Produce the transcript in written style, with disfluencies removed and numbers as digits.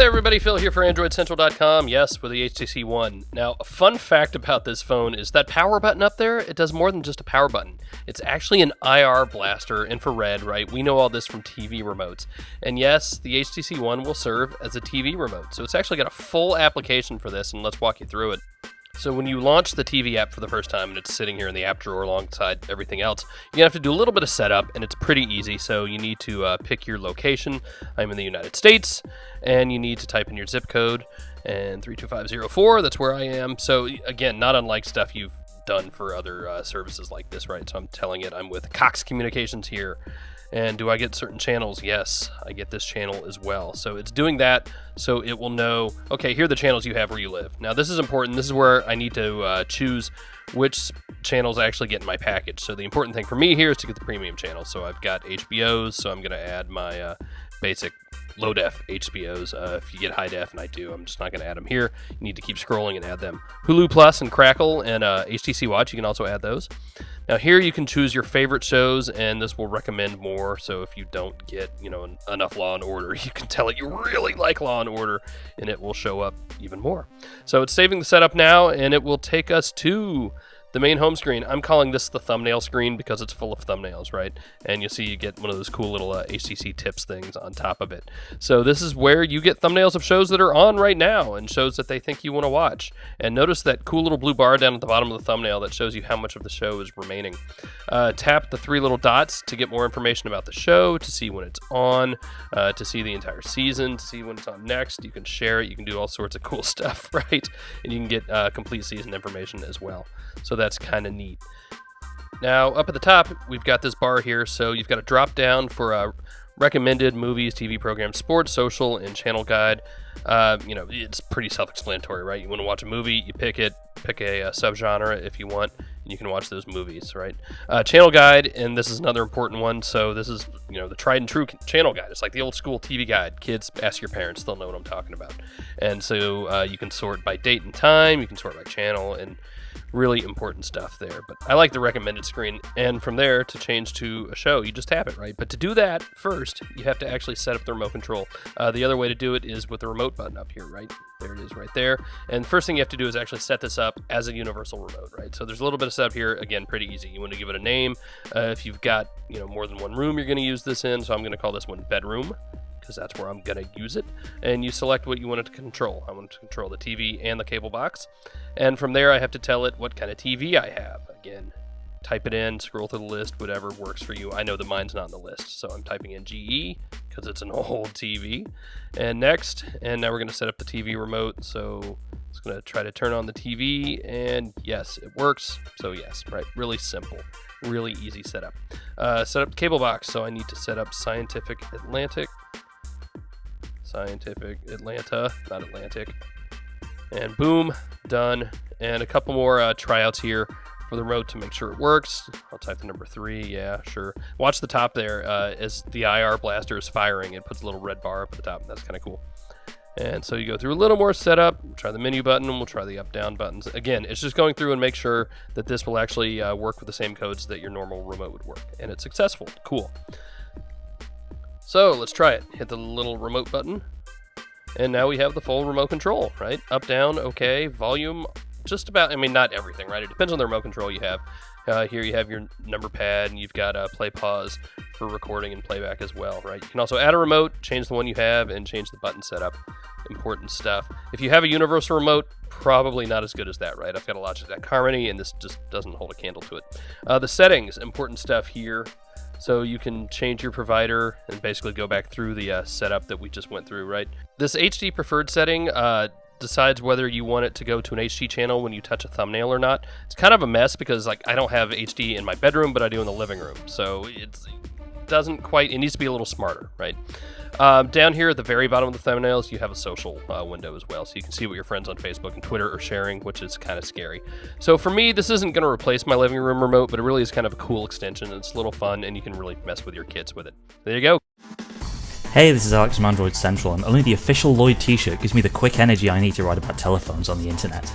everybody, Phil here for AndroidCentral.com, yes, with the HTC One. Now, a fun fact about this phone is that power button up there, it does more than just a power button. It's actually an IR blaster, infrared, right? We know all this from TV remotes. And yes, the HTC One will serve as a TV remote. So it's actually got a full application for this, and let's walk you through it. So when you launch the TV app for the first time and it's sitting here in the app drawer alongside everything else, you're going to have to do a little bit of setup, and it's pretty easy. So you need to pick your location. I'm in the United States, and you need to type in your zip code, and 32504, that's where I am. So again, not unlike stuff you've done for other services like this, right? So I'm telling it I'm with Cox Communications here. And do I get certain channels? Yes, I get this channel as well. So it's doing that so it will know, okay, here are the channels you have where you live. Now this is important. This is where I need to choose which channels I actually get in my package. So the important thing for me here is to get the premium channels. So I've got HBOs, so I'm going to add my basic low def HBOs. If you get high def, and I do, I'm just not going to add them here. You need to keep scrolling and add them. Hulu Plus and Crackle and HTC Watch, you can also add those. Now here you can choose your favorite shows, and this will recommend more. So if you don't get, enough Law and Order, you can tell it you really like Law and Order, and it will show up even more. So it's saving the setup now, and it will take us to the main home screen. I'm calling this the thumbnail screen because it's full of thumbnails, right? And you see you get one of those cool little HTC tips things on top of it. So this is where you get thumbnails of shows that are on right now and shows that they think you want to watch. And notice that cool little blue bar down at the bottom of the thumbnail that shows you how much of the show is remaining. Tap the three little dots to get more information about the show, to see when it's on, to see the entire season, to see when it's on next. You can share it. You can do all sorts of cool stuff, right? And you can get complete season information as well. So that's kind of neat. Now, up at the top, we've got this bar here. So you've got a drop down for recommended movies, TV programs, sports, social, and channel guide. It's pretty self-explanatory, right? You want to watch a movie, you pick it, pick a subgenre if you want, and you can watch those movies, right? Channel guide, and this is another important one. So this is, the tried and true channel guide. It's like the old school TV guide. Kids, ask your parents, they'll know what I'm talking about. And so you can sort by date and time, you can sort by channel, and really important stuff there. But I like the recommended screen, and from there to change to a show, you just tap it, right? But to do that, first, you have to actually set up the remote control. The other way to do it is with the remote button up here, right? There it is right there. And first thing you have to do is actually set this up as a universal remote, right? So there's a little bit of setup here. Again, pretty easy. You want to give it a name. If you've got, more than one room you're going to use this in, so I'm going to call this one bedroom, because that's where I'm going to use it. And you select what you want it to control. I want it to control the TV and the cable box. And from there, I have to tell it what kind of TV I have. Again, type it in, scroll through the list, whatever works for you. I know that mine's not in the list, so I'm typing in GE because it's an old TV. And next, and now we're going to set up the TV remote. So it's going to try to turn on the TV, and yes, it works. So yes, right, really simple. Really easy setup. Set up the cable box, so I need to set up Scientific Atlanta, not Atlantic. And boom, done. And a couple more tryouts here for the remote to make sure it works. I'll type the number 3, yeah, sure. Watch the top there as the IR blaster is firing. It puts a little red bar up at the top. That's kind of cool. And so you go through a little more setup. We'll try the menu button, and we'll try the up-down buttons. Again, it's just going through and make sure that this will actually work with the same codes that your normal remote would work. And it's successful. Cool. So let's try it. Hit the little remote button. And now we have the full remote control, right? Up, down, okay, volume, just about, not everything, right? It depends on the remote control you have. Here you have your number pad, and you've got play pause for recording and playback as well, right? You can also add a remote, change the one you have, and change the button setup. Important stuff. If you have a universal remote, probably not as good as that, right? I've got a Logitech Harmony, and this just doesn't hold a candle to it. The settings, important stuff here. So you can change your provider and basically go back through the setup that we just went through, right? This HD preferred setting decides whether you want it to go to an HD channel when you touch a thumbnail or not. It's kind of a mess because I don't have HD in my bedroom, but I do in the living room. So it needs to be a little smarter, right? Down here at the very bottom of the thumbnails, you have a social window as well. So you can see what your friends on Facebook and Twitter are sharing, which is kind of scary. So for me, this isn't going to replace my living room remote, but it really is kind of a cool extension. It's a little fun, and you can really mess with your kids with it. There you go. Hey, this is Alex from Android Central, and only the official Lloyd t-shirt gives me the quick energy I need to write about telephones on the internet.